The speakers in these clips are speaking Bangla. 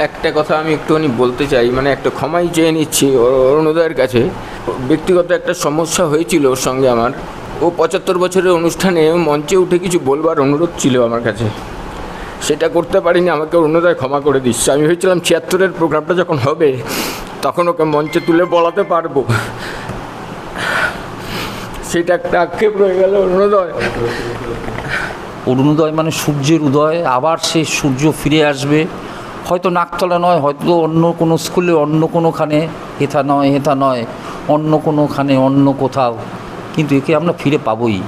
একটা কথা আমি একটুখানি বলতে চাই, মানে একটা ক্ষমাই চেয়ে নিচ্ছি অরুণোদয়ের কাছে। ব্যক্তিগত একটা সমস্যা হয়েছিল ওর সঙ্গে আমার। ও 75 বছরের অনুষ্ঠানে মঞ্চে উঠে কিছু বলবার অনুরোধ ছিল আমার কাছে, সেটা করতে পারিনি। আমাকে অরুণোদয় ক্ষমা করে দিচ্ছে। আমি ভেবেছিলাম 76-এর প্রোগ্রামটা যখন হবে তখন ওকে মঞ্চে তুলে বলাতে পারবো, সেটা একটা আক্ষেপ রয়ে গেল। অরুণোদয় মানে সূর্যের উদয়, আবার সে সূর্য ফিরে আসবে, হয়তো নাকতলা নয়, হয়তো অন্য কোনো স্কুলে, অন্য কোনোখানে, হেথা নয় অন্য কোনোখানে, অন্য কোথাও, কিন্তু একে আমরা ফিরে পাবোই।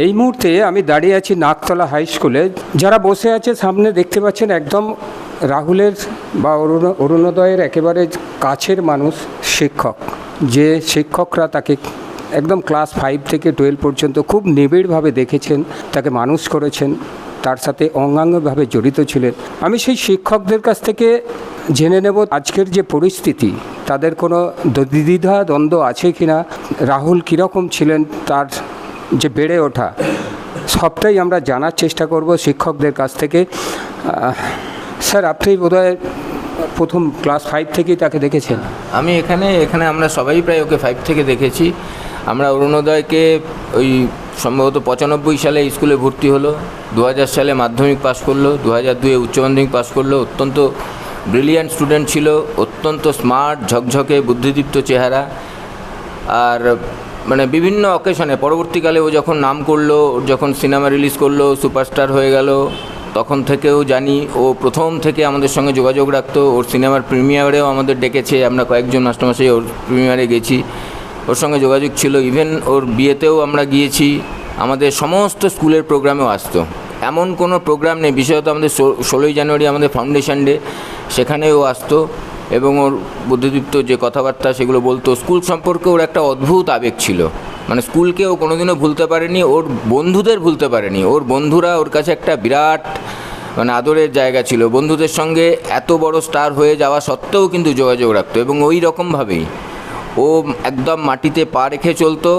এই মুহূর্তে আমি দাঁড়িয়ে আছি নাকতলা হাই স্কুলে। যারা বসে আছে সামনে দেখতে পাচ্ছেন একদম রাহুলের বা অরুণোদয়ের একেবারে কাছের মানুষ, শিক্ষক। যে শিক্ষকরা তাকে একদম ক্লাস 5 থেকে 12 পর্যন্ত খুব নিবিড়ভাবে দেখেছেন, তাকে মানুষ করেছেন, তার সাথে অঙ্গাঙ্গভাবে জড়িত ছিলেন। আমি সেই শিক্ষকদের কাছ থেকে জেনে নেব আজকের যে পরিস্থিতি, তাদের কোনো দ্বিধা দ্বন্দ্ব আছে কিনা, রাহুল কীরকম ছিলেন, তার যে বেড়ে ওঠা, সবটাই আমরা জানার চেষ্টা করব শিক্ষকদের কাছ থেকে। স্যার, আপনি বোধহয় প্রথম ক্লাস 5 থেকেই তাকে দেখেছেন। আমি এখানে আমরা সবাই প্রায় ওকে 5 থেকে দেখেছি। আমরা অরুণোদয়কে ওই সম্ভবত 95 সালে স্কুলে ভর্তি হলো, 2000 সালে মাধ্যমিক পাস করলো, 2002-এ উচ্চ মাধ্যমিক পাস করলো। অত্যন্ত ব্রিলিয়ান্ট স্টুডেন্ট ছিল, অত্যন্ত স্মার্ট, ঝকঝকে, বুদ্ধিদীপ্ত চেহারা। আর মানে বিভিন্ন অকেশনে পরবর্তীকালে ও যখন নাম করলো, যখন সিনেমা রিলিজ করলো, সুপারস্টার হয়ে গেল, তখন থেকেও জানি ও প্রথম থেকে আমাদের সঙ্গে যোগাযোগ রাখতো। ওর সিনেমার প্রিমিয়ারেও আমাদের ডেকেছে, আমরা কয়েকজন মাস্টারমশাই ওর প্রিমিয়ারে গেছি, ওর সঙ্গে যোগাযোগ ছিল। ইভেন ওর বিয়েতেও আমরা গিয়েছি, আমাদের সমস্ত স্কুলের প্রোগ্রামেও আসতো। এমন কোনো প্রোগ্রাম নেই, বিশেষত আমাদের 16ই জানুয়ারি আমাদের ফাউন্ডেশন ডে, সেখানেও আসতো এবং ওর বুদ্ধিদীপ্ত যে কথাবার্তা সেগুলো বলতো। স্কুল সম্পর্কে ওর একটা অদ্ভুত আবেগ ছিল, মানে স্কুলকে ও কোনোদিনও ভুলতে পারেনি, ওর বন্ধুদের ভুলতে পারেনি। ওর বন্ধুরা ওর কাছে একটা বিরাট মানে আদরের জায়গা ছিল। বন্ধুদের সঙ্গে এত বড় স্টার হয়ে যাওয়া সত্ত্বেও কিন্তু যোগাযোগ রাখতো, এবং ওই রকমভাবেই ও একদম মাটিতে পা রেখে চলতো।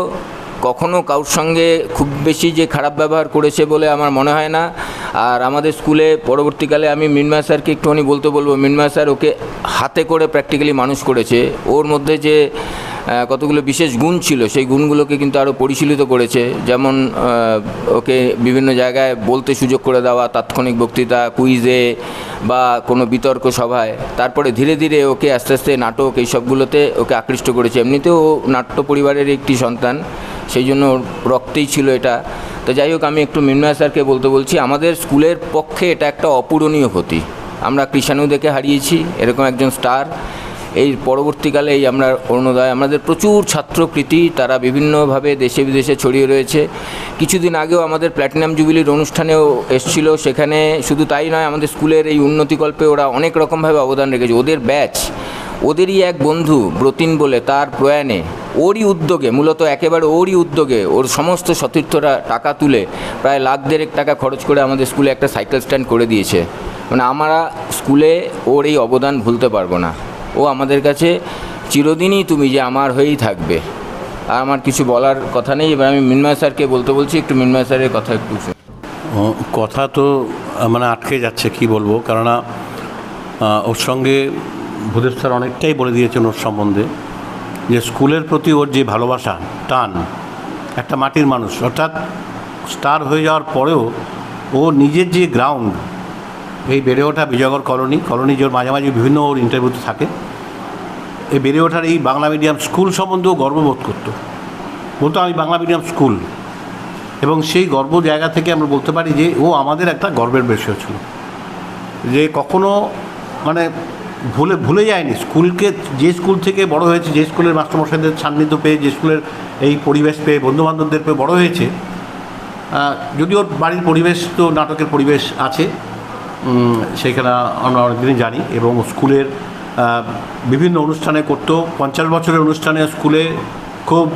কখনও কারোর সঙ্গে খুব বেশি যে খারাপ ব্যবহার করেছে বলে আমার মনে হয় না। আর আমাদের স্কুলে পরবর্তীকালে আমি মৃন্ময় স্যারকে একটুখানি বলবো, মৃন্ময় স্যার ওকে হাতে করে প্র্যাকটিক্যালি মানুষ করেছে। ওর মধ্যে যে কতগুলো বিশেষ গুণ ছিল সেই গুণগুলোকে কিন্তু আরও পরিশীলিত করেছে। যেমন ওকে বিভিন্ন জায়গায় বলতে সুযোগ করে দেওয়া, তাৎক্ষণিক বক্তৃতা, কুইজে বা কোনো বিতর্ক সভায়। তারপরে ধীরে ধীরে ওকে আস্তে আস্তে নাটক এইসবগুলোতে ওকে আকৃষ্ট করেছে। এমনিতেও ও নাট্য পরিবারের একটি সন্তান, সেই জন্য ওর রক্তেই ছিল এটা। তো যাই হোক, আমি একটু মৃন্ময় স্যারকে বলছি, আমাদের স্কুলের পক্ষে এটা একটা অপূরণীয় ক্ষতি। আমরা কৃষাণুদেরকে হারিয়েছি, এরকম একজন স্টার। এই পরবর্তীকালে এই আমরা অরুণোদয়, আমাদের প্রচুর ছাত্রকৃতি, তারা বিভিন্নভাবে দেশে বিদেশে ছড়িয়ে রয়েছে। কিছুদিন আগেও আমাদের প্ল্যাটিনাম জুবিলির অনুষ্ঠানেও এসেছিল। সেখানে শুধু তাই নয়, আমাদের স্কুলের এই উন্নতিকল্পে ওরা অনেক রকমভাবে অবদান রেখেছে। ওদের ব্যাচ, ওদেরই এক বন্ধু ব্রতিন বলে, তার প্রয়াণে ওরই উদ্যোগে, মূলত একেবারে ওরই উদ্যোগে ওর সমস্ত সতীর্থরা টাকা তুলে প্রায় 1,50,000 টাকা খরচ করে আমাদের স্কুলে একটা সাইকেল স্ট্যান্ড করে দিয়েছে। মানে আমরা স্কুলে ওর এই অবদান ভুলতে পারবো না। ও আমাদের কাছে চিরদিনই তুমি যে আমার হয়েই থাকবে। আর আমার কিছু বলার কথা নেই। এবার আমি মৃন্ময় স্যারকে বলছি, একটু মৃন্ময় স্যারের কথা একটু। কথা তো মানে আটকে যাচ্ছে, কি বলবো, কেননা ওর সঙ্গে ভূদেব স্যার অনেকটাই বলে দিয়েছেন ওর সম্বন্ধে, যে স্কুলের প্রতি ওর যে ভালোবাসা, টান, একটা মাটির মানুষ। অর্থাৎ স্টার হয়ে যাওয়ার পরেও ও নিজের যে গ্রাউন্ড, এই বেড়ে ওঠা বিজয়গড় কলোনি যে ওর মাঝামাঝি বিভিন্ন ওর ইন্টারভিউতে থাকে, এই বেড়ে ওঠার এই বাংলা মিডিয়াম স্কুল সম্বন্ধেও গর্ববোধ করতো। বলতো আমি বাংলা মিডিয়াম স্কুল, এবং সেই গর্ব জায়গা থেকে আমরা বলতে পারি যে ও আমাদের একটা গর্বের বিষয় ছিল, যে কখনো মানে ভুলে যায়নি স্কুলকে। যে স্কুল থেকে বড় হয়েছে, যে স্কুলের মাস্টারমশাইদের সান্নিধ্য পেয়ে, যে স্কুলের এই পরিবেশ পেয়ে, বন্ধুবান্ধবদের পেয়ে বড় হয়েছে। যদি ওর বাড়ির পরিবেশ তো নাটকের পরিবেশ আছে, সেইখানে আমরা অনেকদিনই জানি, এবং স্কুলের বিভিন্ন অনুষ্ঠানে করতো। 50 বছরের অনুষ্ঠানে স্কুলে খুব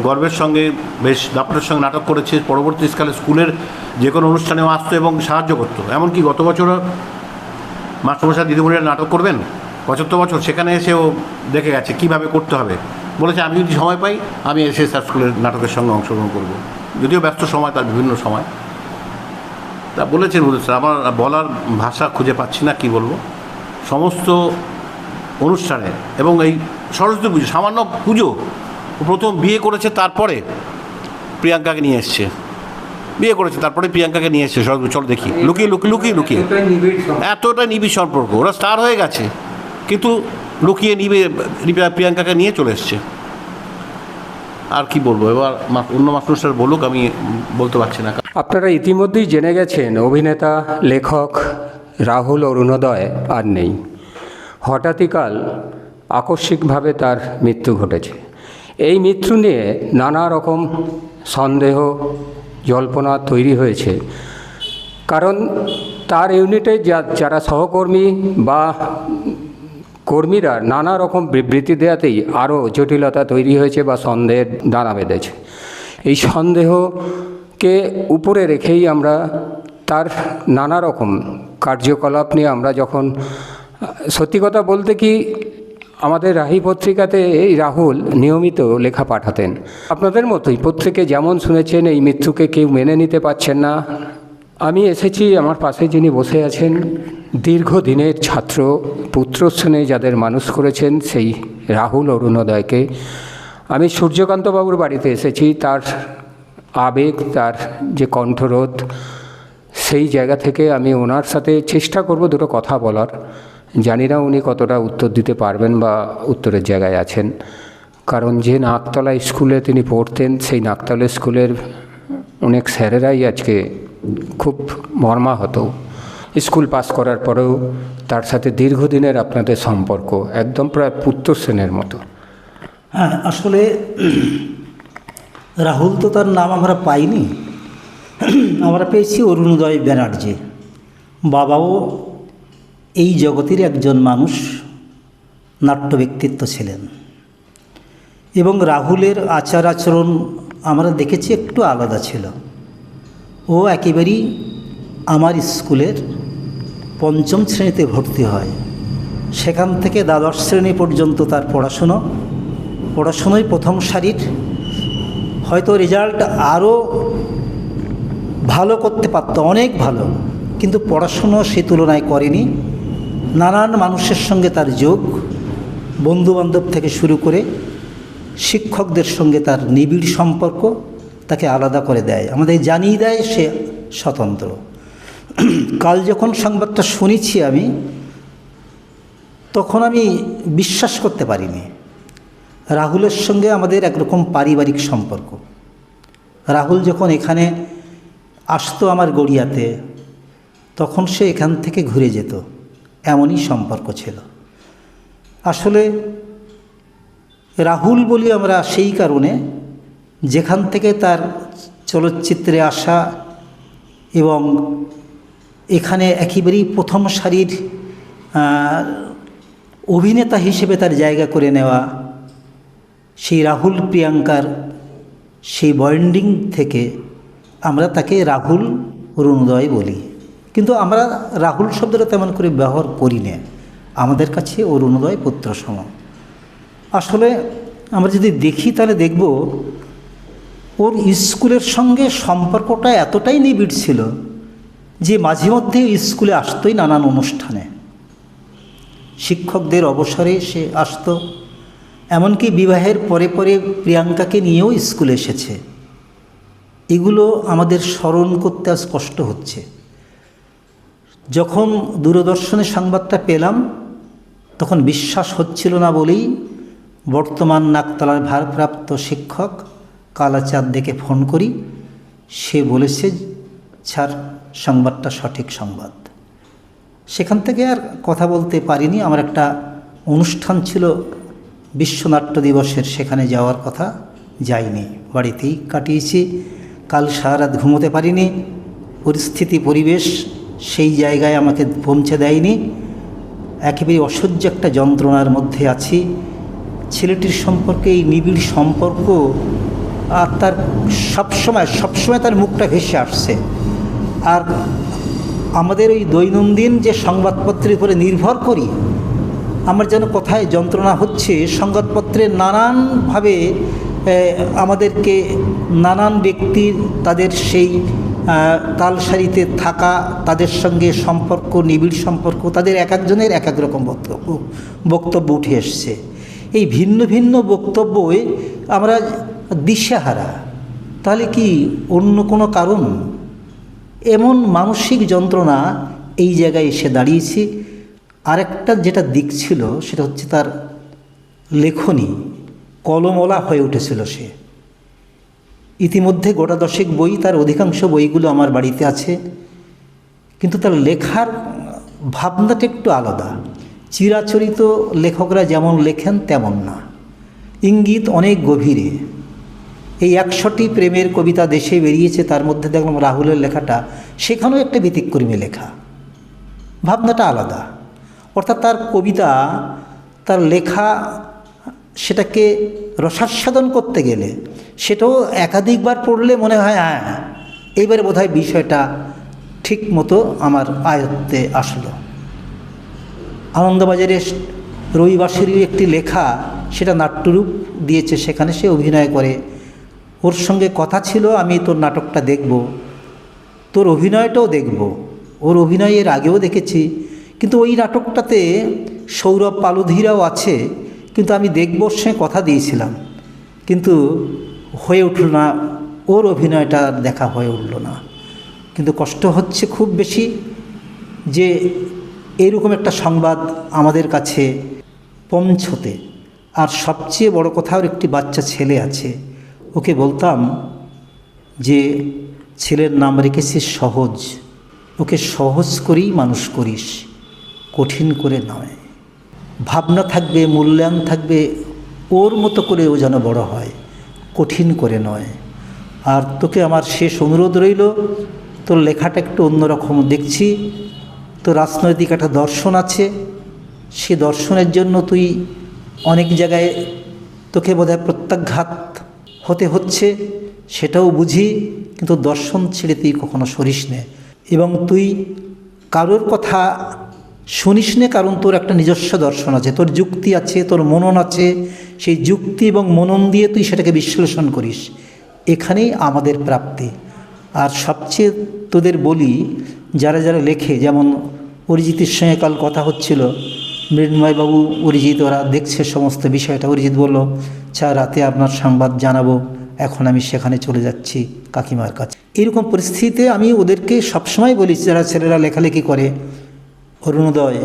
গর্বের সঙ্গে বেশ দাপটের সঙ্গে নাটক করেছে। পরবর্তীকালে স্কুলের যে কোনো অনুষ্ঠানেও আসতো এবং সাহায্য করতো। এমনকি গত বছরও মাস্টারমশাই দিদিমণিরা নাটক করবেন 75 বছর, সেখানে এসেও দেখে গেছে কীভাবে করতে হবে। বলেছে আমি যদি সময় পাই আমি এসে স্যার স্কুলের নাটকের সঙ্গে অংশগ্রহণ করব, যদিও ব্যস্ত সময় তার বিভিন্ন সময়। তা বলেছেন স্যার, আমার বলার ভাষা খুঁজে পাচ্ছি না, কি বলবো। সমস্ত অনুষ্ঠানে, এবং এই সরস্বতী পুজো সামান্য পুজো, ও প্রথম বিয়ে করেছে তারপরে প্রিয়াঙ্কাকে নিয়ে এসছে, বিয়ে করেছে তারপরে প্রিয়াঙ্কাকে নিয়ে এসছে সরস্বতী, চলো দেখি, লুকিয়ে লুকিয়ে লুকিয়ে লুকিয়ে, এতটা নিবিড় সম্পর্ক, ওরা স্টার হয়ে গেছে কিন্তু লুকিয়ে প্রিয়াঙ্কাকে নিয়ে চলে এসছে। আর কি বলবো, এবার অন্য মাস্টার বলুক, আমি বলতে পারছি না। আপনারা ইতিমধ্যেই জেনে গেছেন অভিনেতা লেখক রাহুল অরুণোদয় আর নেই। হঠাৎই কাল আকস্মিকভাবে তার মৃত্যু ঘটেছে। এই মৃত্যু নিয়ে নানা রকম সন্দেহ জল্পনা তৈরি হয়েছে, কারণ তার ইউনিটে যারা সহকর্মী বা কর্মীরা নানা রকম বিবৃতি দেওয়াতেই আরও জটিলতা তৈরি হয়েছে বা সন্দেহের দানা বেঁধেছে। এই সন্দেহকে উপরে রেখেই আমরা তার নানা রকম কার্যকলাপ নিয়ে আমরা যখন, সত্যি কথা বলতে কি, আমাদের রাহি পত্রিকাতে এই রাহুল নিয়মিত লেখা পাঠাতেন। আপনাদের মতোই প্রত্যেকে যেমন শুনেছেন এই মৃত্যুকে কেউ মেনে নিতে পারছেন না। আমি এসেছি, আমার পাশে যিনি বসে আছেন দীর্ঘদিনের ছাত্র, পুত্রস্থানে যাদের মানুষ করেছেন সেই রাহুল অরুণোদয়কে। আমি সূর্যকান্তবাবুর বাড়িতে এসেছি, তার আবেগ, তার যে কণ্ঠরোধ, সেই জায়গা থেকে আমি ওনার সাথে চেষ্টা করব দুটো কথা বলার। জানি না উনি কতটা উত্তর দিতে পারবেন বা উত্তরের জায়গায় আছেন, কারণ যে নাকতলা স্কুলে তিনি পড়তেন সেই নাকতলা স্কুলের অনেক স্যারেরাই আজকে খুব মর্মাহত। স্কুল পাস করার পরেও তার সাথে দীর্ঘদিনের আপনাদের সম্পর্ক একদম প্রায় পুত্রসেনের মতো। হ্যাঁ, আসলে রাহুল তো তার নাম আমরা পাইনি, আমরা পেয়েছি অরুণোদয় ব্যানার্জি। বাবাও এই জগতের একজন মানুষ, নাট্য ব্যক্তিত্ব ছিলেন, এবং রাহুলের আচার আচরণ আমরা দেখেছি একটু আলাদা ছিল। ও একেবারেই আমার স্কুলের ৫ম শ্রেণীতে ভর্তি হয়, সেখান থেকে দ্বাদশ শ্রেণী পর্যন্ত তার পড়াশুনোয় প্রথম সারির, হয়তো রেজাল্ট আরও ভালো করতে পারত, অনেক ভালো, কিন্তু পড়াশুনো সে তুলনায় করেনি। নানান মানুষের সঙ্গে তার যোগ, বন্ধুবান্ধব থেকে শুরু করে শিক্ষকদের সঙ্গে তার নিবিড় সম্পর্ক তাকে আলাদা করে দেয়, আমাদের জানিয়ে দেয় সে স্বতন্ত্র। কাল যখন সংবাদটা শুনেছি আমি, তখন আমি বিশ্বাস করতে পারিনি। রাহুলের সঙ্গে আমাদের একরকম পারিবারিক সম্পর্ক। রাহুল যখন এখানে আসতো আমার গড়িয়াতে, তখন সে এখান থেকে ঘুরে যেত, এমনই সম্পর্ক ছিল। আসলে রাহুল বলি আমরা সেই কারণে, যেখান থেকে তার চলচ্চিত্রে আসা এবং এখানে একেবারেই প্রথম সারির অভিনেতা হিসেবে তার জায়গা করে নেওয়া, সেই রাহুল প্রিয়াঙ্কার সেই বন্ডিং থেকে আমরা তাকে রাহুল অরুণোদয় বলি। কিন্তু আমরা রাহুল শব্দটা তেমন করে ব্যবহার করি না, আমাদের কাছে অরুণোদয় পুত্র সম। আসলে আমরা যদি দেখি তাহলে দেখব ওর স্কুলের সঙ্গে সম্পর্কটা এতটাই নিবিড় ছিল যে মাঝে মধ্যে স্কুলে আসতোই নানান অনুষ্ঠানে, শিক্ষকদের অবসরে সে আসতো, এমনকি বিবাহের পরে পরে প্রিয়াঙ্কাকে নিয়েও স্কুলে এসেছে। এগুলো আমাদের স্মরণ করতে আজ কষ্ট হচ্ছে। যখন দূরদর্শনে সংবাদটা পেলাম তখন বিশ্বাস হচ্ছিল না বলেই বর্তমান নাকতলার ভারপ্রাপ্ত শিক্ষক কালাচাঁদ দেখে ফোন করি, সে বলেছে স্যার সংবাদটা সঠিক সংবাদ। সেখান থেকে আর কথা বলতে পারিনি। আমার একটা অনুষ্ঠান ছিল বিশ্বনাট্য দিবসের, সেখানে যাওয়ার কথা, যাইনি, বাড়িতেই কাটিয়েছি। কাল সারা রাত ঘুমোতে পারিনি, পরিস্থিতি পরিবেশ সেই জায়গায় আমাকে পৌঁছে দেয়নি। একেবারে অসহ্য একটা যন্ত্রণার মধ্যে আছি। ছেলেটির সম্পর্কে এই নিবিড় সম্পর্ক, আর তার সবসময় তার মুখটা ভেসে আসছে। আর আমাদের ওই দৈনন্দিন যে সংবাদপত্রের উপরে নির্ভর করি, আমার যেন কোথায় যন্ত্রণা হচ্ছে। সংবাদপত্রে নানানভাবে আমাদেরকে নানান ব্যক্তির তাদের সেই তালসারিতে থাকা, তাদের সঙ্গে সম্পর্ক, নিবিড় সম্পর্ক, তাদের এক একজনের এক এক রকম বক্তব্য উঠে এসছে। এই ভিন্ন ভিন্ন বক্তব্যে আমরা দিশেহারা। তাহলে কি অন্য কোনো কারণ? এমন মানসিক যন্ত্রণা এই জায়গায় এসে দাঁড়িয়েছি। আরেকটা যেটা দিক ছিল সেটা হচ্ছে তার লেখনী, কলমওয়ালা হয়ে উঠেছিল সে। ইতিমধ্যে গোটা 10 বই, তার অধিকাংশ বইগুলো আমার বাড়িতে আছে, কিন্তু তার লেখার ভাবনাটা একটু আলাদা। চিরাচরিত লেখকরা যেমন লেখেন তেমন না, ইঙ্গিত অনেক গভীরে। এই 100টি প্রেমের কবিতা দেশে বেরিয়েছে, তার মধ্যে দেখলাম রাহুলের লেখাটা সেখানেও একটা ব্যতিক্রমী লেখা, ভাবনাটা আলাদা। অর্থাৎ তার কবিতা, তার লেখা, সেটাকে রসাস্বাদন করতে গেলে সেটাও একাধিকবার পড়লে মনে হয় হ্যাঁ এইবারে বোধহয় বিষয়টা ঠিক মতো আমার আয়ত্তে আসলো। আনন্দবাজারে রবিবাসীরই একটি লেখা, সেটা নাট্যরূপ দিয়েছে, সেখানে সে অভিনয় করে। ওর সঙ্গে কথা ছিল, আমি তোর নাটকটা দেখব, তোর অভিনয়টাও দেখব। ওর অভিনয় এর আগেও দেখেছি, কিন্তু ওই নাটকটাতে সৌরভ পালুধিরাও আছে, কিন্তু আমি দেখব ওর সঙ্গে কথা দিয়েছিলাম, কিন্তু হয়ে উঠল না, ওর অভিনয়টা দেখা হয়ে উঠল না। কিন্তু কষ্ট হচ্ছে খুব বেশি যে এইরকম একটা সংবাদ আমাদের কাছে পৌঁছতে। আর সবচেয়ে বড় কথা, ওর একটি বাচ্চা ছেলে আছে। ওকে বলতাম যে ছেলের নাম রেখেছিস সহজ, ওকে সহজ করেই মানুষ করিস, কঠিন করে নয়। ভাবনা থাকবে, মূল্যায়ন থাকবে, ওর মতো করে ও যেন বড় হয়, কঠিন করে নয়। আর তোকে আমার শেষ অনুরোধ রইল, তোর লেখাটা একটু অন্যরকম দেখছি, তো রাজনৈতিক একটা দর্শন আছে, সে দর্শনের জন্য তুই অনেক জায়গায় তোকে বোধহয় প্রত্যাঘাত হতে হচ্ছে, সেটাও বুঝি, কিন্তু দর্শন ছেড়ে তুই কখনো সরিস নে। এবং তুই কারোর কথা শুনিস নে, কারণ তোর একটা নিজস্ব দর্শন আছে, তোর যুক্তি আছে, তোর মনন আছে। সেই যুক্তি এবং মনন দিয়ে তুই সেটাকে বিশ্লেষণ করিস, এখানেই আমাদের প্রাপ্তি। আর সবচেয়ে তোদের বলি, যারা যারা লেখে, যেমন অরিজিতের সঙ্গে কাল কথা হচ্ছিল, মৃন্ময়বাবু, অরিজিৎ, ওরা দেখছে সমস্ত বিষয়টা। অরিজিৎ বলল, রাতে আপনার সংবাদ জানাবো, এখন আমি সেখানে চলে যাচ্ছি কাকিমার কাছে। এরকম পরিস্থিতিতে আমি ওদেরকে সবসময় বলি, যারা ছেলেরা লেখালেখি করে, অরুণোদয়,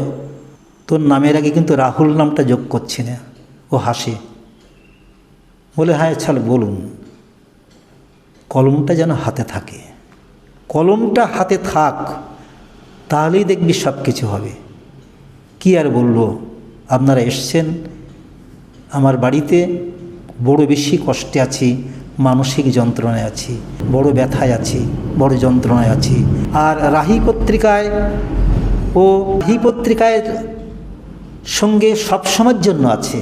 তোর নামের আগে কিন্তু রাহুল নামটা যোগ করছি না। ও হাসে, বলে হ্যাঁ ছাল বলুন, কলমটা যেন হাতে থাকে, কলমটা হাতে থাক, তাহলেই দেখবি সব কিছু হবে। কি আর বলবো, আপনারা এসছেন আমার বাড়িতে, বড় বেশি কষ্টে আছি, মানসিক যন্ত্রণায় আছি, বড় ব্যথায় আছি, বড় যন্ত্রণায় আছি। আর রাহি পত্রিকায় ও রাহি পত্রিকায় সঙ্গে সবসময়ের জন্য আছে।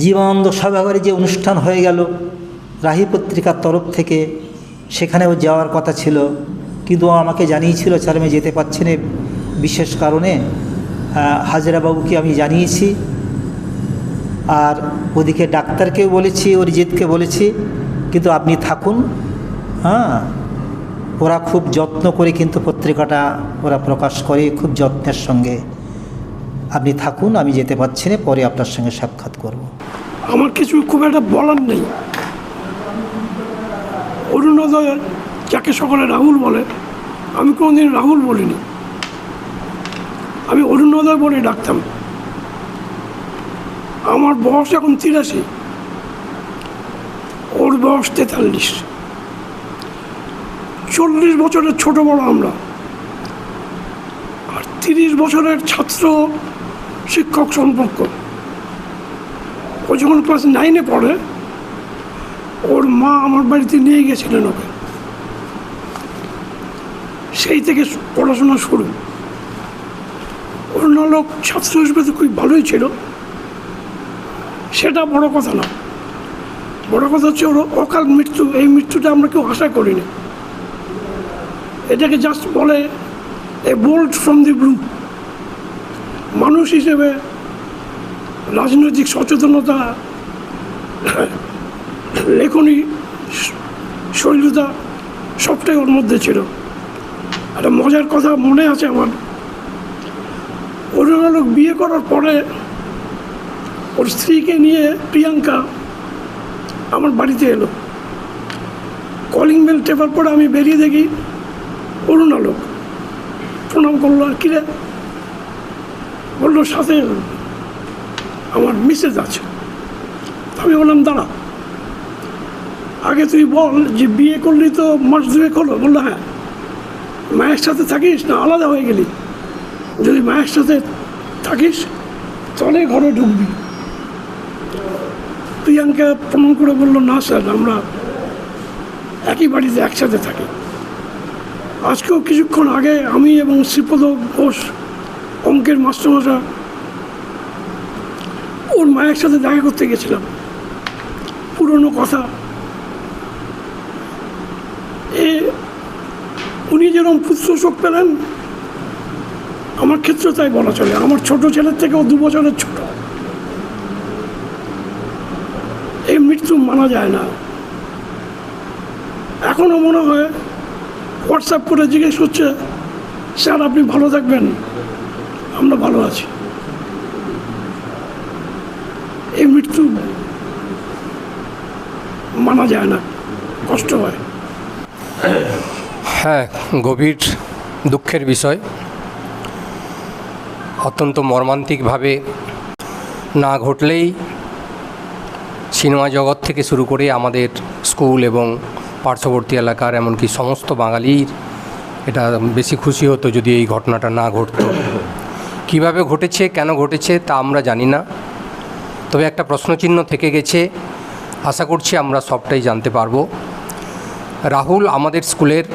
জীবনানন্দ সভাঘরে যে অনুষ্ঠান হয়ে গেল রাহি পত্রিকার তরফ থেকে, সেখানেও যাওয়ার কথা ছিল, কিন্তু আমাকে জানিয়েছিল স্যার আমি যেতে পারছি না বিশেষ কারণে। হাজরাবাবুকে আমি জানিয়েছি, আর ওদিকে ডাক্তারকেও বলেছি, অরিজিৎকে বলেছি, কিন্তু আপনি থাকুন। হ্যাঁ, ওরা খুব যত্ন করে কিন্তু পত্রিকাটা ওরা প্রকাশ করে খুব যত্নের সঙ্গে। আপনি থাকুন, আমি যেতে পারছি না, পরে আপনার সঙ্গে সাক্ষাৎ করব। আমার কিছু খুব একটা বলার নেই। অরুণোদয় যাকে সকলে রাহুল বলে, আমি কোনোদিন রাহুল বলিনি, আমি অরুণোদয় বলে ডাকতাম। আমার বয়স এখন 83, ওর বয়স 43। 40 বছরের ছোট বড় আমরা, আর 30 বছরের ছাত্র শিক্ষক সম্পর্ক। ও যখন ক্লাস 9-এ পড়ে, ওর মা আমার বাড়িতে নিয়ে গেছিলেন ওকে, সেই থেকে পড়াশোনা শুরু। অন্য লোক ছাত্র হিসেবে তো খুব ভালোই ছিল, সেটা বড় কথা না। বড় কথা হচ্ছে ওর অকাল মৃত্যু। এই মৃত্যুটা আমরা কেউ আশা করিনি। এটাকে জাস্ট বলে a bolt from the blue. মানুষ হিসেবে রাজনৈতিক সচেতনতা, লেখনী শৈলতা সবটাই ওর মধ্যে ছিল। একটা মজার কথা মনে আছে আমার, অরুণ আলোক বিয়ে করার পরে ওর স্ত্রীকে নিয়ে প্রিয়াঙ্কা আমার বাড়িতে এলো। কলিং বেল টেপার পরে আমি বেরিয়ে দেখি অরুণ আলোক। প্রণাম করলো, আর কিরে, বললো সাথে আমার মিসেস আছে। আমি বললাম দাঁড়া, আগে তুই বল যে বিয়ে করলি তো মাস দুয়েক হলো। বললো হ্যাঁ। মায়ের সাথে থাকিস না আলাদা হয়ে গেলি? যদি মায়ের সাথে থাকিস তাহলে ঘরে ঢুকবি। প্রিয়াঙ্কা প্রমাণ করে বললো না স্যার, আমরা একই বাড়িতে একসাথে থাকি। আজকেও কিছুক্ষণ আগে আমি এবং শ্রীপদ ঘোষ অঙ্কের মাস্টারমশাই ওর মায়ের সাথে দেখা করতে গেছিলাম, পুরনো কথা। উনি যেরকম পুত্র শোক পেলেন, আমার ক্ষেত্রে তাই বলা চলে। আমার ছোট ছেলের থেকেও 2 বছরের ছোট। এই মৃত্যু মানা যায় না। এখনও মনে হয় হোয়াটসঅ্যাপ করে জিজ্ঞেস করছে, স্যার আপনি ভালো থাকবেন, আমরা ভালো আছি। এই মৃত্যু মানা যায় না, কষ্ট হয়। হ্যাঁ, গভীর দুঃখের বিষয়। অত্যন্ত মর্মান্তিকভাবে না ঘটলেই সিনেমা জগৎ থেকে শুরু করে আমাদের স্কুল এবং পার্শ্ববর্তী এলাকার এমনকি সমস্ত বাঙালির এটা বেশি খুশি হতো যদি এই ঘটনাটা না ঘটতো। কিভাবে ঘটেছে, কেন ঘটেছে তা আমরা জানি না, তবে একটা প্রশ্নচিহ্ন থেকে গেছে। আশা করছি আমরা সবটাই জানতে পারবো। রাহুল আমাদের স্কুলের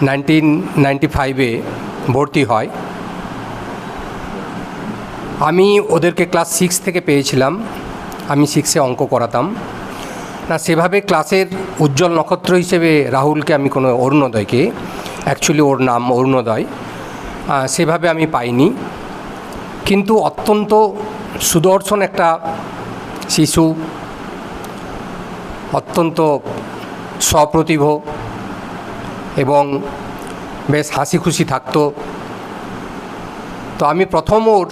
1995-এ ভর্তি হয়। আমি ওদেরকে ক্লাস 6 থেকে পেয়েছিলাম। আমি 6-এ অঙ্ক করাতাম না, সেভাবে ক্লাসের উজ্জ্বল নক্ষত্র হিসেবে রাহুলকে আমি কোনো, অরুণোদয়কে, অ্যাকচুয়ালি ওর নাম অরুণোদয়, সেভাবে আমি পাইনি। কিন্তু অত্যন্ত সুদর্শন একটা শিশু, অত্যন্ত সপ্রতিভ এবং বেশ হাসি খুশি থাকতো। তো আমি প্রথম ওর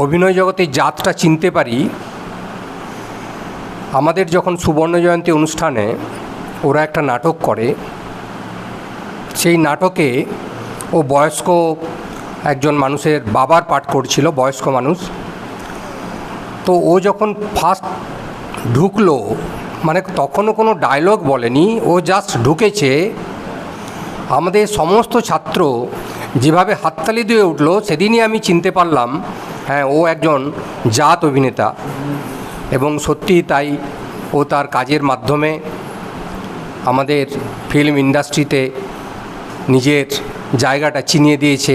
অভিনয় জগতে জাতটা চিনতে পারি আমাদের যখন সুবর্ণ জয়ন্তী অনুষ্ঠানে ওরা একটা নাটক করে। সেই নাটকে ও বয়স্ক একজন মানুষের বাবার পাঠ করছিল, বয়স্ক মানুষ। তো ও যখন ফার্স্ট ঢুকলো, মানে তখনও কোনো ডায়লগ বলেনি, ও জাস্ট ঢুকেছে, আমাদের সমস্ত ছাত্র যেভাবে হাততালি দিয়ে উঠলো, সেদিনই আমি চিনতে পারলাম হ্যাঁ ও একজন জাত অভিনেতা। এবং সত্যি তাই, ও তার কাজের মাধ্যমে আমাদের ফিল্ম ইন্ডাস্ট্রিতে নিজের জায়গাটা চিনিয়ে দিয়েছে।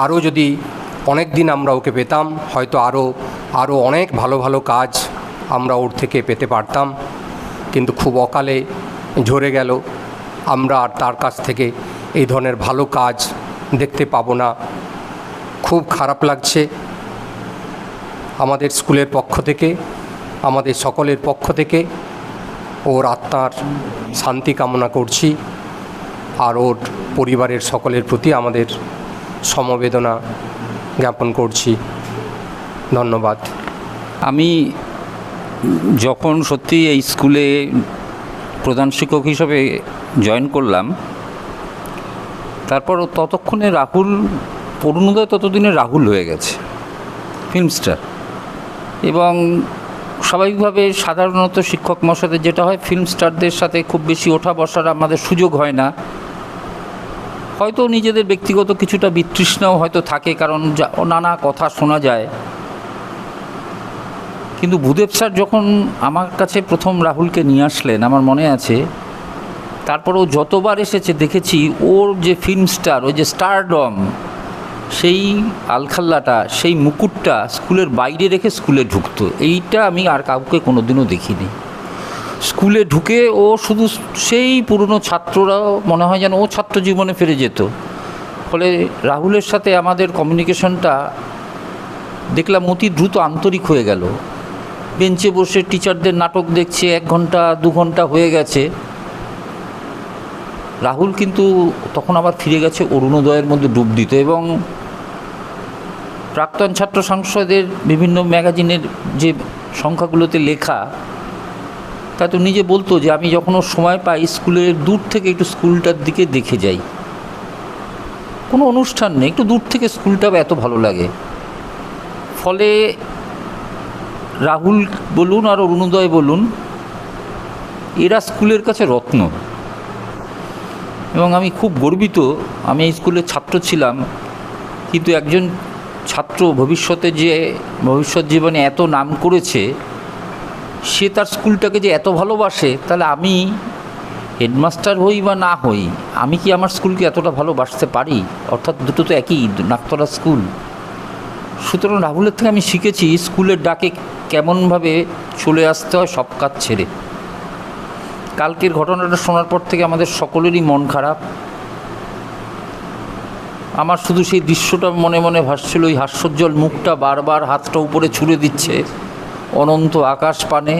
আরও যদি অনেক দিন আমরা ওকে পেতাম, হয়তো আরও অনেক ভালো ভালো কাজ আমরা ওর থেকে পেতে পারতাম, কিন্তু খুব অকালে ঝরে গেল। আমরা আর তার কাছ থেকে এই ধরনের ভালো কাজ দেখতে পাবো না। খুব খারাপ লাগছে। আমাদের স্কুলের পক্ষ থেকে, আমাদের সকলের পক্ষ থেকে ওর আত্মার শান্তি কামনা করছি, আর ওর পরিবারের সকলের প্রতি আমাদের সমবেদনা জ্ঞাপন করছি। ধন্যবাদ। আমি যখন সত্যি এই স্কুলে প্রধান শিক্ষক হিসেবে জয়েন করলাম, তারপর ততক্ষণে রাহুল, অরুণোদয় ততদিনে রাহুল হয়ে গেছে ফিল্ম স্টার। এবং স্বাভাবিকভাবে সাধারণত শিক্ষক মশাইদের যেটা হয়, ফিল্ম স্টারদের সাথে খুব বেশি ওঠা বসার আমাদের সুযোগ হয় না। হয়তো নিজেদের ব্যক্তিগত কিছুটা বিতৃষ্ণাও হয়তো থাকে, কারণ নানা কথা শোনা যায়। কিন্তু ভূদেব স্যার যখন আমার কাছে প্রথম রাহুলকে নিয়ে আসলেন, আমার মনে আছে, তারপরেও যতবার এসেছে দেখেছি ওর যে ফিল্ম স্টার, ওই যে স্টারডম, সেই আলখাল্লাটা, সেই মুকুটটা স্কুলের বাইরে রেখে স্কুলে ঢুকতো। এইটা আমি আর কাউকে কোনোদিনও দেখিনি। স্কুলে ঢুকে ও শুধু সেই পুরনো ছাত্ররাও মনে হয় যেন ও ছাত্র জীবনে ফিরে যেত। ফলে রাহুলের সাথে আমাদের কমিউনিকেশনটা দেখলাম অতি দ্রুত আন্তরিক হয়ে গেল। বেঞ্চে বসে টিচারদের নাটক দেখছে, 1 ঘন্টা 2 ঘন্টা হয়ে গেছে। রাহুল কিন্তু তখন আবার ফিরে গেছে অরুণোদয়ের মধ্যে ডুব দিত, এবং প্রাক্তন ছাত্র সংসদের বিভিন্ন ম্যাগাজিনের যে সংখ্যাগুলোতে লেখা, তা তো নিজে বলতো যে আমি যখন সময় পাই স্কুলের দূর থেকে একটু স্কুলটার দিকে দেখে যাই, কোনো অনুষ্ঠান নেই, একটু দূর থেকে স্কুলটা এত ভালো লাগে। ফলে রাহুল বলুন আর অরুণোদয় বলুন, এরা স্কুলের কাছে রত্ন। এবং আমি খুব গর্বিত, আমি এই স্কুলের ছাত্র ছিলাম, কিন্তু একজন ছাত্র ভবিষ্যৎ জীবনে এত নাম করেছে, সে তার স্কুলটাকে যে এত ভালোবাসে, তাহলে আমি হেডমাস্টার হই বা না হই, আমি কি আমার স্কুলকে এতটা ভালোবাসতে পারি? অর্থাৎ দুটো তো একই, নাকতলা স্কুল। সুতরাং রাহুলের থেকে আমি শিখেছি স্কুলের ডাকে কেমনভাবে চলে আসতে হয় সব কাজ ছেড়ে। কালকের ঘটনাটা শোনার পর থেকে আমাদের সকলেরই মন খারাপ। আমার শুধু সেই দৃশ্যটা মনে মনে ভাসছিল, ওই হাস্যোজ্জ্বল মুখটা বারবার হাতটা উপরে ছুঁড়ে দিচ্ছে অনন্ত আকাশ পানে।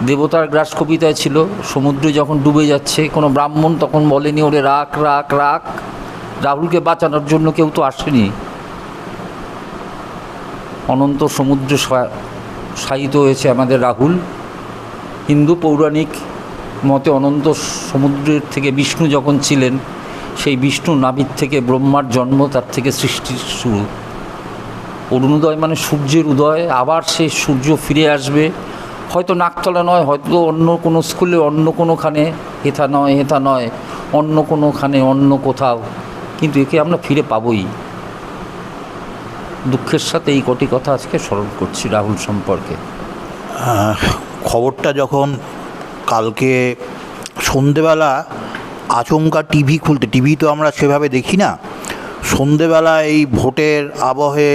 দেবতার গ্রাস কবিতায় ছিল, সমুদ্রে যখন ডুবে যাচ্ছে কোনো ব্রাহ্মণ তখন বলেনি ওরে রাখ রাখ রাখ, রাহুলকে বাঁচানোর জন্য কেউ তো আসেনি। অনন্ত সমুদ্রে শায়িত হয়েছে আমাদের রাহুল। হিন্দু পৌরাণিক মতে অনন্ত সমুদ্রের থেকে বিষ্ণু যখন ছিলেন, সেই বিষ্ণু নাভির থেকে ব্রহ্মার জন্ম, তার থেকে সৃষ্টির শুরু। অরুণোদয় মানে সূর্যের উদয়, আবার সেই সূর্য ফিরে আসবে, হয়তো নাকতলা নয়, হয়তো অন্য কোনো স্কুলে, অন্য কোনোখানে, হেথা নয়, অন্য কোনোখানে, অন্য কোথাও, কিন্তু একে আমরা ফিরে পাবই। দুঃখের সাথে এই কটি কথা আজকে স্মরণ করছি রাহুল সম্পর্কে। খবরটা যখন কালকে সন্ধেবেলা আচমকা টিভি তো আমরা সেভাবে দেখি না, সন্ধেবেলা এই ভোটের আবহে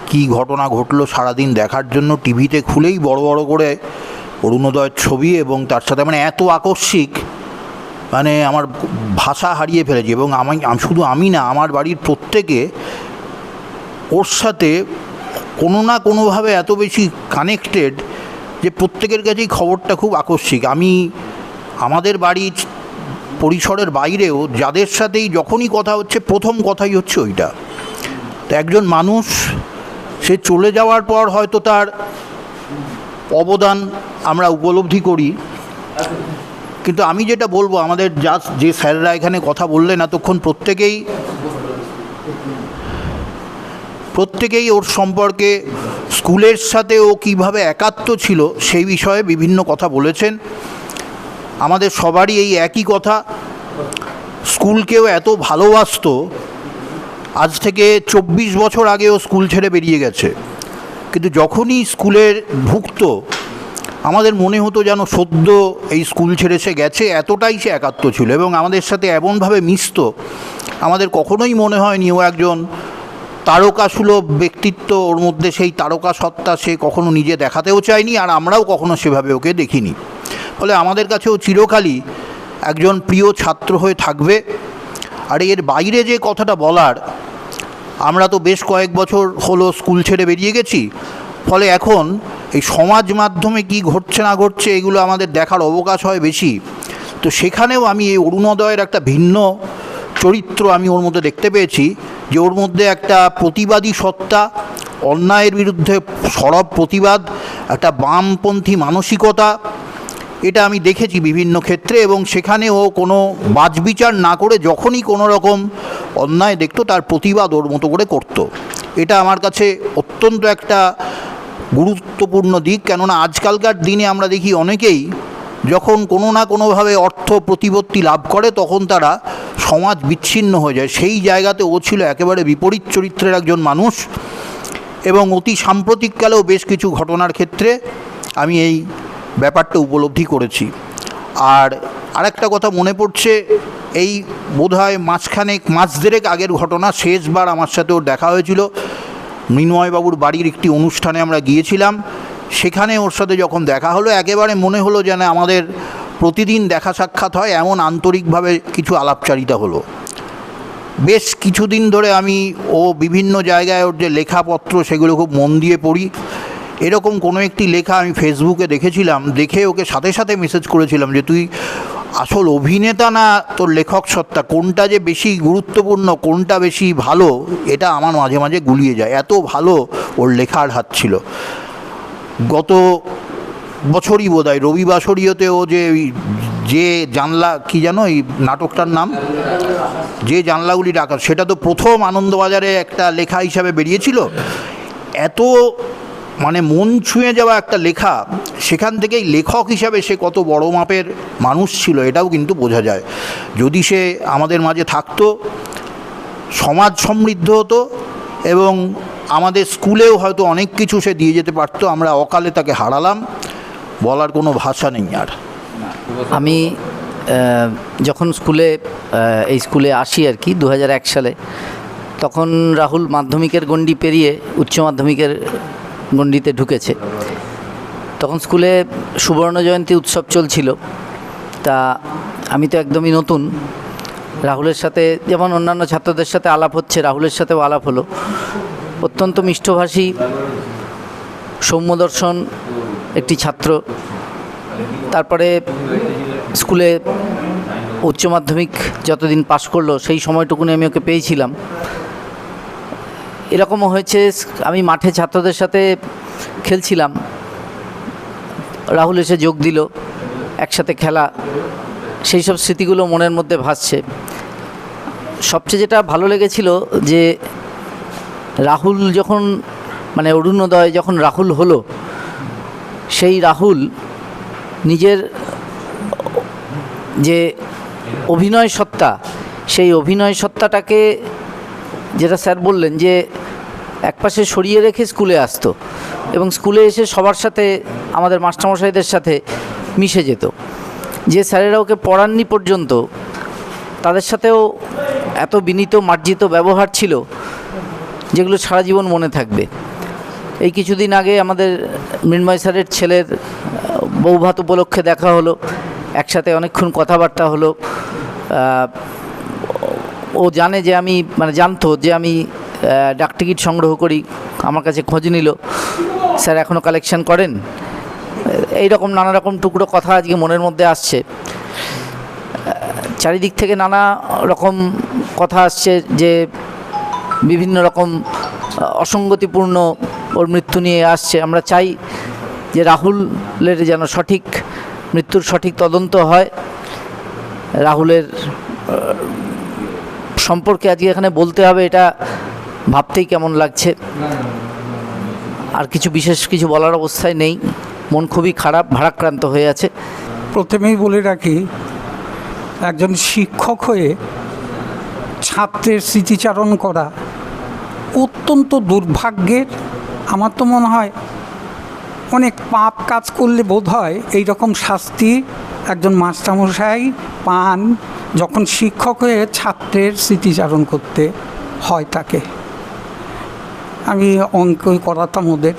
কী ঘটনা ঘটলো সারাদিন দেখার জন্য টিভিতে খুলেই বড় বড় করে অরুণোদয়ের ছবি, এবং তার সাথে মানে এত আকস্মিক, মানে আমার ভাষা হারিয়ে ফেলেছি। এবং শুধু আমি না, আমার বাড়ির প্রত্যেকে ওর সাথে কোনো না কোনোভাবে এত বেশি কানেক্টেড যে প্রত্যেকের কাছেই খবরটা খুব আকস্মিক। আমাদের বাড়ির পরিসরের বাইরেও যাদের সাথেই যখনই কথা হচ্ছে, প্রথম কথাই হচ্ছে ওইটা। তো একজন মানুষ সে চলে যাওয়ার পর হয়তো তার অবদান আমরা উপলব্ধি করি, কিন্তু আমি যেটা বলবো, আমাদের যে স্যাররা এখানে কথা বললেন এতক্ষণ, প্রত্যেকেই ওর সম্পর্কে, স্কুলের সাথে ও কীভাবে একাত্ম ছিল সেই বিষয়ে বিভিন্ন কথা বলেছেন। আমাদের সবারই এই একই কথা, স্কুলকেও এত ভালোবাসতো, আজ থেকে 24 বছর আগেও স্কুল ছেড়ে বেরিয়ে গেছে, কিন্তু যখনই স্কুলের ঢুকতো আমাদের মনে হতো যেন সদ্য এই স্কুল ছেড়ে সে গেছে, এতটাই সে একাত্ম ছিল। এবং আমাদের সাথে এমনভাবে মিশত, আমাদের কখনোই মনে হয়নি ও একজন তারকাসুলভ ব্যক্তিত্ব, ওর মধ্যে সেই তারকা সত্তা সে কখনো নিজে দেখাতেও চায়নি, আর আমরাও কখনো সেভাবে ওকে দেখিনি। ফলে আমাদের কাছেও চিরকালই একজন প্রিয় ছাত্র হয়ে থাকবে। আর এর বাইরে যে কথাটা বলার, আমরা তো বেশ কয়েক বছর হলো স্কুল ছেড়ে বেরিয়ে গেছি, ফলে এখন এই সমাজ মাধ্যমে কি ঘটছে না ঘটছে এগুলো আমাদের দেখার অবকাশ হয় বেশি। তো সেখানেও আমি এই অরুণোদয়ের একটা ভিন্ন চরিত্র আমি ওর মধ্যে দেখতে পেয়েছি, যে ওর মধ্যে একটা প্রতিবাদী সত্তা, অন্যায়ের বিরুদ্ধে সরব প্রতিবাদ, একটা বামপন্থী মানসিকতা, এটা আমি দেখেছি বিভিন্ন ক্ষেত্রে। এবং সেখানে ও কোনো বাছবিচার না করে যখনই কোনো রকম অন্যায় দেখতো তার প্রতিবাদ ওর মতো করে করতো। এটা আমার কাছে অত্যন্ত একটা গুরুত্বপূর্ণ দিক, কেননা আজকালকার দিনে আমরা দেখি অনেকেই যখন কোনো না কোনোভাবে অর্থ প্রতিপত্তি লাভ করে তখন তারা সমাজ বিচ্ছিন্ন হয়ে যায়। সেই জায়গাতে ও ছিল একেবারে বিপরীত চরিত্রের একজন মানুষ। এবং অতি সাম্প্রতিককালেও বেশ কিছু ঘটনার ক্ষেত্রে আমি এই ব্যাপারটা উপলব্ধি করেছি। আর আরেকটা কথা মনে পড়ছে, এই বোধহয় মাস দেড়েক আগের ঘটনা, শেষবার আমার সাথে ওর দেখা হয়েছিল মৃন্ময়বাবুর বাড়ির একটি অনুষ্ঠানে আমরা গিয়েছিলাম। সেখানে ওর সাথে যখন দেখা হলো, একেবারে মনে হলো যেন আমাদের প্রতিদিন দেখা সাক্ষাৎ হয়, এমন আন্তরিকভাবে কিছু আলাপচারিতা হলো। বেশ কিছুদিন ধরে ও বিভিন্ন জায়গায় ওর যে লেখাপত্র সেগুলো খুব মন দিয়ে পড়ি, এরকম কোনো একটি লেখা আমি ফেসবুকে দেখেছিলাম, দেখে ওকে সাথে সাথে মেসেজ করেছিলাম যে তুই আসল অভিনেতা না তোর লেখক সত্তা, কোনটা যে বেশি গুরুত্বপূর্ণ, কোনটা বেশি ভালো, এটা আমার মাঝে মাঝে গুলিয়ে যায়। এত ভালো ওর লেখার হাত ছিল। গত বছরই বোধহয় রবিবাসরীয়তে ও যে জানলা কি জানো এই নাটকটার নাম, যে জানলাগুলি ডাকা, সেটা তো প্রথম আনন্দবাজারে একটা লেখা হিসাবে বেরিয়েছিল। এত মানে মন ছুঁয়ে যাওয়া একটা লেখা, সেখান থেকেই লেখক হিসাবে সে কত বড় মাপের মানুষ ছিল এটাও কিন্তু বোঝা যায়। যদি সে আমাদের মাঝে থাকতো, সমাজ সমৃদ্ধ হতো এবং আমাদের স্কুলেও হয়তো অনেক কিছু সে দিয়ে যেতে পারতো। আমরা অকালে তাকে হারালাম, বলার কোনো ভাষা নেই আর। আমি যখন এই স্কুলে আসি আর কি 2001 সালে, তখন রাহুল মাধ্যমিকের গণ্ডি পেরিয়ে উচ্চ মাধ্যমিকের গণ্ডিতে ঢুকেছে। তখন স্কুলে সুবর্ণ জয়ন্তী উৎসব চলছিল। তা আমি তো একদমই নতুন। রাহুলের সাথে যেমন অন্যান্য ছাত্রদের সাথে আলাপ হচ্ছে, রাহুলের সাথেও আলাপ হলো। অত্যন্ত মিষ্টভাষী, সৌম্যদর্শন একটি ছাত্র। তারপরে স্কুলে উচ্চ মাধ্যমিক যতদিন পাশ করলো সেই সময়টুকুনি আমি ওকে পেয়েছিলাম। এরকমও হয়েছে, আমি মাঠে ছাত্রদের সাথে খেলছিলাম, রাহুল এসে যোগ দিল, একসাথে খেলা, সেই সব স্মৃতিগুলো মনের মধ্যে ভাসছে। সবচেয়ে যেটা ভালো লেগেছিল যে রাহুল যখন মানে অরুণোদয় যখন রাহুল হলো, সেই রাহুল নিজের যে অভিনয় সত্তা, সেই অভিনয় সত্তাটাকে যেটা স্যার বললেন যে একপাশে সরিয়ে রেখে স্কুলে আসতো এবং স্কুলে এসে সবার সাথে, আমাদের মাস্টারমশাইদের সাথে মিশে যেত। যে স্যারেরা ওকে পড়াননি পর্যন্ত, তাদের সাথেও এত বিনীত মার্জিত ব্যবহার ছিল যেগুলো সারা জীবন মনে থাকবে। এই কিছুদিন আগে আমাদের মৃন্ময় স্যারের ছেলের বৌভাত উপলক্ষে দেখা হলো, একসাথে অনেকক্ষণ কথাবার্তা হলো। ও জানে যে আমি জানতো যে আমি ডাকটিকিট সংগ্রহ করি, আমার কাছে খোঁজ নিল, স্যার এখনও কালেকশন করেন। এই রকম নানা রকম টুকরো কথা আজকে মনের মধ্যে আসছে। চারিদিক থেকে নানা রকম কথা আসছে যে বিভিন্ন রকম অসঙ্গতিপূর্ণ ওর মৃত্যু নিয়ে আসছে। আমরা চাই যে রাহুলের যেন মৃত্যুর সঠিক তদন্ত হয়। রাহুলের সম্পর্কে আজকে এখানে বলতে হবে, এটা ভাবতেই কেমন লাগছে। আর বিশেষ কিছু বলার অবস্থায় নেই, মন খুবই খারাপ, ভারাক্রান্ত হয়ে আছে। প্রথমেই বলে রাখি, একজন শিক্ষক হয়ে ছাত্রের স্মৃতিচারণ করা অত্যন্ত দুর্ভাগ্যের। আমার তো মনে হয় অনেক পাপ কাজ করলে বোধ হয় এইরকম শাস্তি একজন মাস্টারমশাই পান যখন শিক্ষক হয়ে ছাত্রের স্মৃতিচারণ করতে হয় তাকে। আমি অঙ্কই করাতাম ওদের,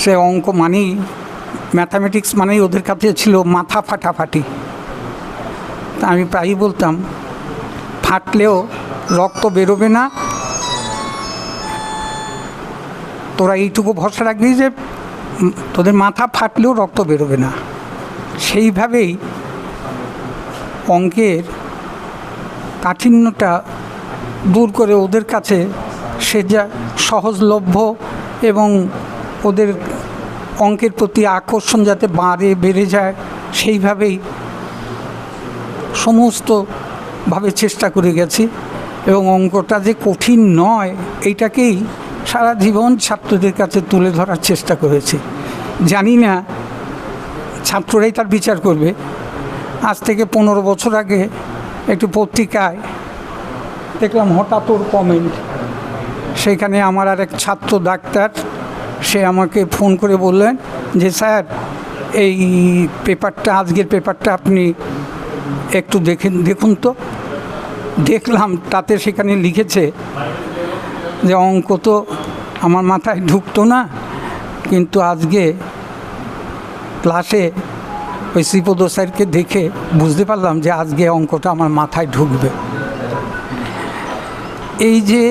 সে অঙ্ক মানেই, ম্যাথামেটিক্স মানেই ওদের কাছে ছিল মাথা ফাটাফাটি। তা আমি প্রায়ই বলতাম, ফাটলেও রক্ত বেরোবে না, তোরা এইটুকু ভরসা রাখবি যে তোদের মাথা ফাটলেও রক্ত বেরোবে না। সেইভাবেই অঙ্কের কাঠিন্যটা দূর করে ওদের কাছে সে যা সহজলভ্য এবং ওদের অঙ্কের প্রতি আকর্ষণ যাতে বেড়ে যায়, সেইভাবেই সমস্তভাবে চেষ্টা করে গেছি। এবং অঙ্কটা যে কঠিন নয়, এইটাকেই সারা জীবন ছাত্রদের কাছে তুলে ধরার চেষ্টা করেছি। জানি না ছাত্ররাই তার বিচার করবে। আজ থেকে 15 বছর আগে একটু পত্রিকায় দেখলাম হঠাৎ ওর কমেন্ট, সেখানে আমার আর এক ছাত্র ডাক্তার, সে আমাকে ফোন করে বললেন যে স্যার এই পেপারটা, আজকের পেপারটা আপনি একটু দেখুন তো। দেখলাম, তাতে সেখানে লিখেছে যে অঙ্ক তো আমার মাথায় ঢুকতো না, কিন্তু আজকে ক্লাসে ওই শ্রীপদ স্যারকে দেখে বুঝতে পারলাম যে আজকে অঙ্কটা আমার মাথায় ঢুকবে। এই যে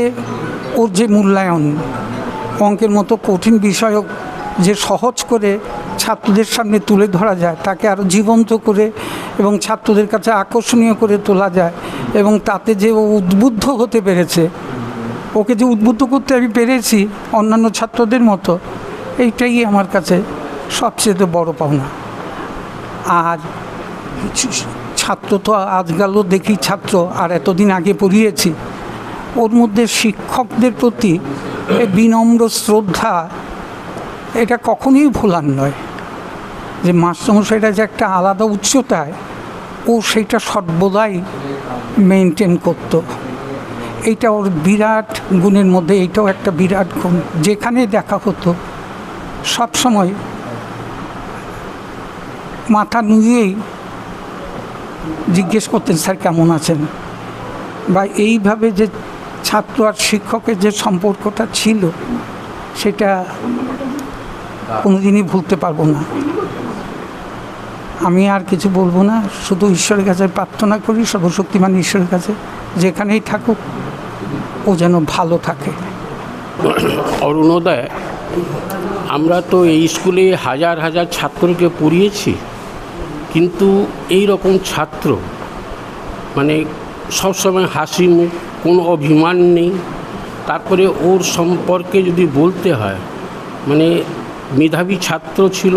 ওর যে মূল্যায়ন, অঙ্কের মতো কঠিন বিষয়ক যে সহজ করে ছাত্রদের সামনে তুলে ধরা যায়, তাকে আরও জীবন্ত করে এবং ছাত্রদের কাছে আকর্ষণীয় করে তোলা যায়, এবং তাতে যে ও উদ্বুদ্ধ হতে পেরেছে, ওকে যে উদ্বুদ্ধ করতে আমি পেরেছি অন্যান্য ছাত্রদের মতো, এইটাই আমার কাছে সবচেয়ে বড় পাওনা। আর ছাত্র তো আজকালও দেখি ছাত্র, আর এতদিন আগে পড়িয়েছি, ওর মধ্যে শিক্ষকদের প্রতি এই বিনম্র শ্রদ্ধা, এটা কখনোই ভোলার নয়। যে মাস্টারমশাইরা যে একটা আলাদা উচ্চতায়, ও সেটা সর্বদাই মেনটেন করত। এইটা ওর বিরাট গুণের মধ্যে এইটাও একটা বিরাট গুণ। যেখানে দেখা হতো সবসময় মাথা নুয়েই জিজ্ঞেস করতেন, স্যার কেমন আছেন, বা এইভাবে যে ছাত্র আর শিক্ষকের যে সম্পর্কটা ছিল, সেটা কোনোদিনই ভুলতে পারবো না। আমি আর কিছু বলবো না, শুধু ঈশ্বরের কাছে প্রার্থনা করি, সর্বশক্তিমান ঈশ্বরের কাছে, যেখানেই থাকুক ও যেন ভালো থাকে। অরুণোদয়, আমরা তো এই স্কুলে হাজার হাজার ছাত্রকে পড়িয়েছি, কিন্তু এই রকম ছাত্র মানে সবসময় হাসি মুখ, কোনো অভিমান নেই। তারপরে ওর সম্পর্কে যদি বলতে হয়, মানে মেধাবী ছাত্র ছিল,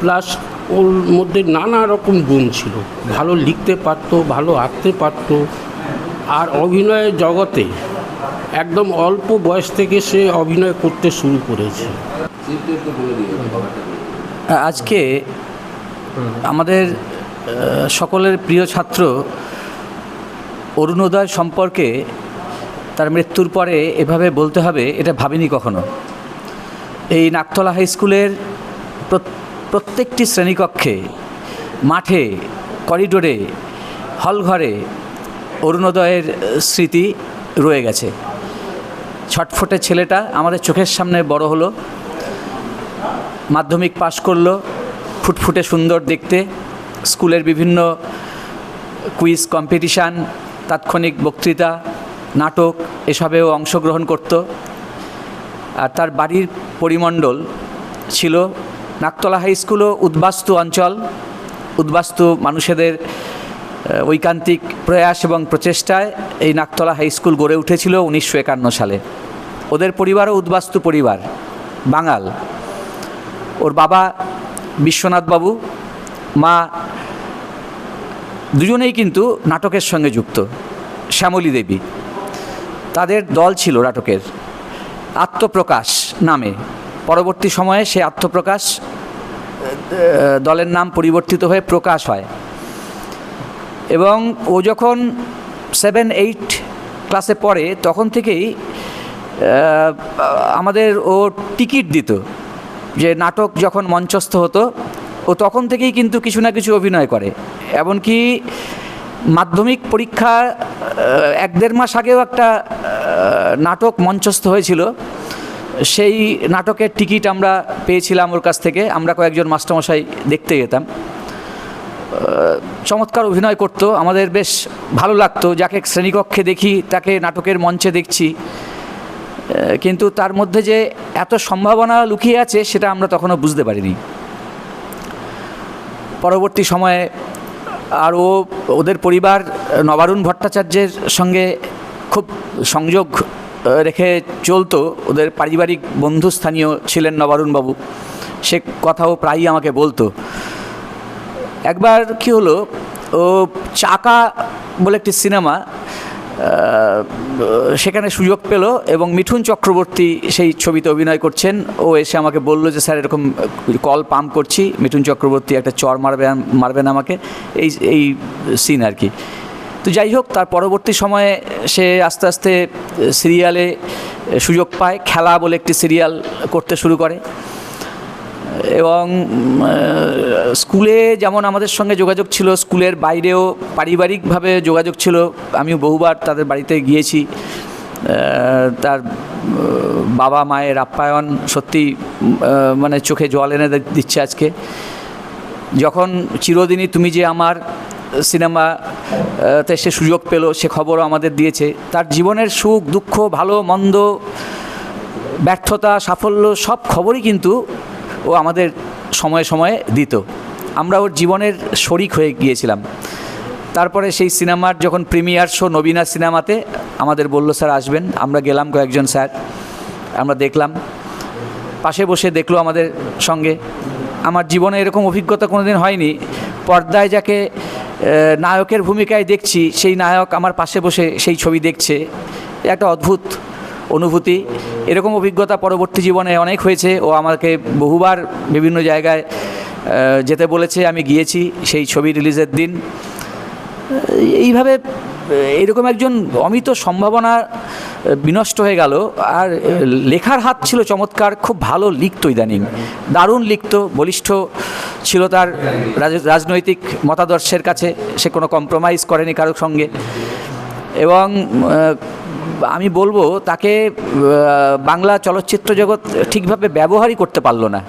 প্লাস ওর মধ্যে নানা রকম গুণ ছিল। ভালো লিখতে পারতো, ভালো আঁকতে পারতো, আর অভিনয়ের জগতে একদম অল্প বয়স থেকে সে অভিনয় করতে শুরু করেছে। আজকে আমাদের সকলের প্রিয় ছাত্র অরুণোদয় সম্পর্কে তার মৃত্যুর পরে এভাবে বলতে হবে, এটা ভাবিনি কখনো। এই নাকতলা হাই স্কুলের প্রত্যেকটি শ্রেণীকক্ষে, মাঠে, করিডোরে, হলঘরে অরুণোদয়ের স্মৃতি রয়ে গেছে। ছটফটে ছেলেটা আমাদের চোখের সামনে বড় হলো, মাধ্যমিক পাশ করলো, ফুটফুটে সুন্দর দেখতে, স্কুলের বিভিন্ন কুইজ কম্পিটিশান, তাৎক্ষণিক বক্তৃতা, নাটক এসবেও অংশগ্রহণ করত। আর তার বাড়ির পরিমণ্ডল ছিল, নাকতলা হাই স্কুলও উদ্বাস্তু অঞ্চল, উদ্বাস্তু মানুষেদের ঐকান্তিক প্রয়াস এবং প্রচেষ্টায় এই নাকতলা হাই স্কুল গড়ে উঠেছিল 1951 সালে। ওদের পরিবারও উদ্বাস্তু পরিবার, বাঙাল। ওর বাবা বিশ্বনাথ বাবু, মা দুজনেই কিন্তু নাটকের সঙ্গে যুক্ত, শ্যামলী দেবী। তাদের দল ছিল নাটকের, আত্মপ্রকাশ নামে। পরবর্তী সময়ে সে আত্মপ্রকাশ দলের নাম পরিবর্তিত হয়ে প্রকাশ হয়। এবং ও যখন 7-8 ক্লাসে পড়ে, তখন থেকেই আমাদের ও টিকিট দিত, যে নাটক যখন মঞ্চস্থ হতো ও তখন থেকেই কিন্তু কিছু না কিছু অভিনয় করে। এমনকি মাধ্যমিক পরীক্ষা 1-1.5 মাস আগেও একটা নাটক মঞ্চস্থ হয়েছিল, সেই নাটকের টিকিট আমরা পেয়েছিলাম ওর কাছ থেকে। আমরা কয়েকজন মাস্টারমশাই দেখতে যেতাম। চমৎকার অভিনয় করতো, আমাদের বেশ ভালো লাগতো। যাকে শ্রেণীকক্ষে দেখি তাকে নাটকের মঞ্চে দেখছি, কিন্তু তার মধ্যে যে এত সম্ভাবনা লুকিয়ে আছে সেটা আমরা তখনও বুঝতে পারিনি। পরবর্তী সময়ে আর ওদের পরিবার নবারুণ ভট্টাচার্যের সঙ্গে খুব সংযোগ রেখে চলতো। ওদের পারিবারিক বন্ধুস্থানীয় ছিলেন নবারুণবাবু, সে কথাও প্রায়ই আমাকে বলতো। একবার কি হলো, ও চাকা বলে একটি সিনেমা, সেখানে সুযোগ পেল এবং মিঠুন চক্রবর্তী সেই ছবিতে অভিনয় করছেন। ও এসে আমাকে বলল যে স্যার এরকম কল পাম্প করছি, মিঠুন চক্রবর্তী একটা চর মারবেন আমাকে, এই সিন আর কি। তো যাই হোক, তার পরবর্তী সময়ে সে আস্তে আস্তে সিরিয়ালে সুযোগ পায়, খেলা বলে একটি সিরিয়াল করতে শুরু করে। এবং স্কুলে যেমন আমাদের সঙ্গে যোগাযোগ ছিল, স্কুলের বাইরেও পারিবারিকভাবে যোগাযোগ ছিল। আমিও বহুবার তাদের বাড়িতে গিয়েছি। তার বাবা মায়ের আপ্যায়ন সত্যি মানে চোখে জল এনে দিচ্ছে আজকে। যখন চিরদিনই তুমি যে আমার সিনেমাতে সে সুযোগ পেল, সে খবরও আমাদের দিয়েছে। তার জীবনের সুখ দুঃখ ভালো মন্দ ব্যর্থতা, সাফল্য সব খবরই কিন্তু ও আমাদের সময়ে সময়ে দিত। আমরা ওর জীবনের শরিক হয়ে গিয়েছিলাম। তারপরে সেই সিনেমার যখন প্রিমিয়ার শো নবীনা সিনেমাতে আমাদের বলল স্যার আসবেন, আমরা গেলাম কয়েকজন স্যার, আমরা দেখলাম, পাশে বসে দেখলো আমাদের সঙ্গে। আমার জীবনে এরকম অভিজ্ঞতা কোনোদিন হয়নি, পর্দায় যাকে নায়কের ভূমিকায় দেখছি সেই নায়ক আমার পাশে বসে সেই ছবি দেখছে, একটা অদ্ভুত অনুভূতি। এরকম অভিজ্ঞতা পরবর্তী জীবনে অনেক হয়েছে। ও আমাকে বহুবার বিভিন্ন জায়গায় যেতে বলেছে, আমি গিয়েছি সেই ছবি রিলিজের দিন। এইভাবে এরকম একজন অমিত সম্ভাবনা বিনষ্ট হয়ে গেল। আর লেখার হাত ছিল চমৎকার, খুব ভালো লিখতো, ইদানিং দারুণ লিখতো, বলিষ্ঠ ছিল তার রাজনৈতিক মতাদর্শের কাছে, সে কোনো কম্প্রোমাইজ করেনি কারোর সঙ্গে। এবং আমি বলবো তাকে বাংলা চলচ্চিত্র জগৎ ঠিকভাবে ব্যবহারই করতে পারলো না,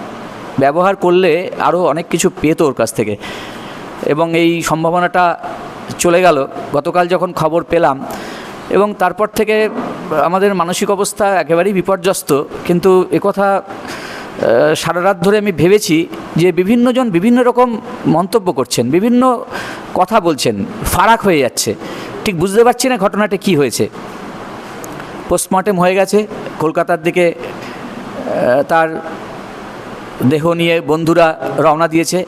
ব্যবহার করলে আরও অনেক কিছু পেত ওর কাছ থেকে। এবং এই সম্ভাবনাটা চলে গেল গতকাল যখন খবর পেলাম। এবং তারপর থেকে আমাদের মানসিক অবস্থা একেবারেই বিপর্যস্ত। কিন্তু একথা সারা রাত ধরে আমি ভেবেছি যে বিভিন্নজন বিভিন্ন রকম মন্তব্য করছেন, বিভিন্ন কথা বলছেন, ফারাক হয়ে যাচ্ছে, ঠিক বুঝতে পারছি না ঘটনাটা কি হয়েছে। পোস্টমর্টেম হয়ে গেছে, কলকাতার দিকে তার দেহ নিয়ে বন্ধুরা রওনা দিয়েছে,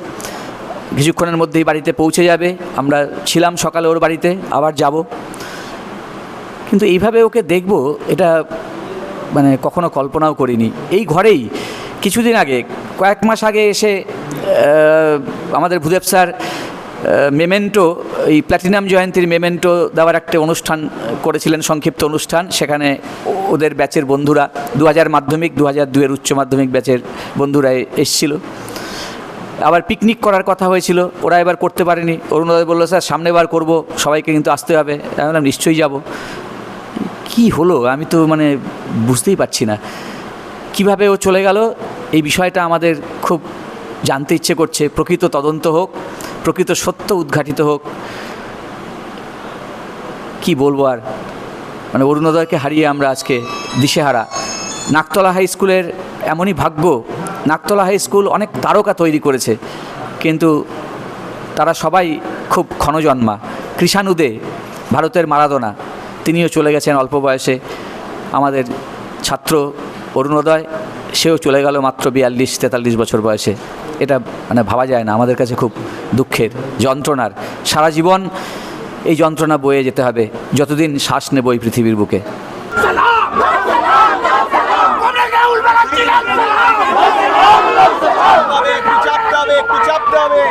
কিছুক্ষণের মধ্যেই বাড়িতে পৌঁছে যাবে। আমরা ছিলাম সকালে ওর বাড়িতে, আবার যাব। কিন্তু এইভাবে ওকে দেখব এটা মানে কখনো কল্পনাও করিনি। এই ঘরেই কিছুদিন আগে, কয়েক মাস আগে এসে আমাদের ভূদেব স্যার মেমেন্টো, এই প্ল্যাটিনাম জয়ন্তীর মেমেন্টো দেওয়ার একটা অনুষ্ঠান করেছিলেন, সংক্ষিপ্ত অনুষ্ঠান। সেখানে ওদের ব্যাচের বন্ধুরা 2000 মাধ্যমিক 2002 উচ্চ মাধ্যমিক ব্যাচের বন্ধুরা এসেছিল। আবার পিকনিক করার কথা হয়েছিল, ওরা এবার করতে পারেনি। অরুণোদয় বললো স্যার সামনে বার করবো, সবাইকে কিন্তু আসতে হবে। আমি বললাম নিশ্চয়ই যাব। কি হলো আমি তো মানে বুঝতেই পারছি না কিভাবে ও চলে গেল। এই বিষয়টা আমাদের খুব জানতে ইচ্ছে করছে। প্রকৃত তদন্ত হোক, প্রকৃত সত্য উদ্ঘাটিত হোক। কি বলবো আর, মানে অরুণোদয়কে হারিয়ে আমরা আজকে দিশেহারা। নাকতলা হাই স্কুলের এমনই ভাগ্য, নাকতলা হাই স্কুল অনেক তারকা তৈরি করেছে, কিন্তু তারা সবাই খুব ক্ষণজন্মা। কৃষাণু দে, ভারতের মারাদোনা, তিনিও চলে গেছেন অল্প বয়সে। আমাদের ছাত্র অরুণোদয়, সেও চলে গেল মাত্র 42-43 বছর বয়সে। এটা মানে ভাবা যায় না, আমাদের কাছে খুব দুঃখের, যন্ত্রণার। সারা জীবন এই যন্ত্রণা বয়ে যেতে হবে যতদিন শ্বাস নেব এই পৃথিবীর বুকে। একটু চাপতে হবে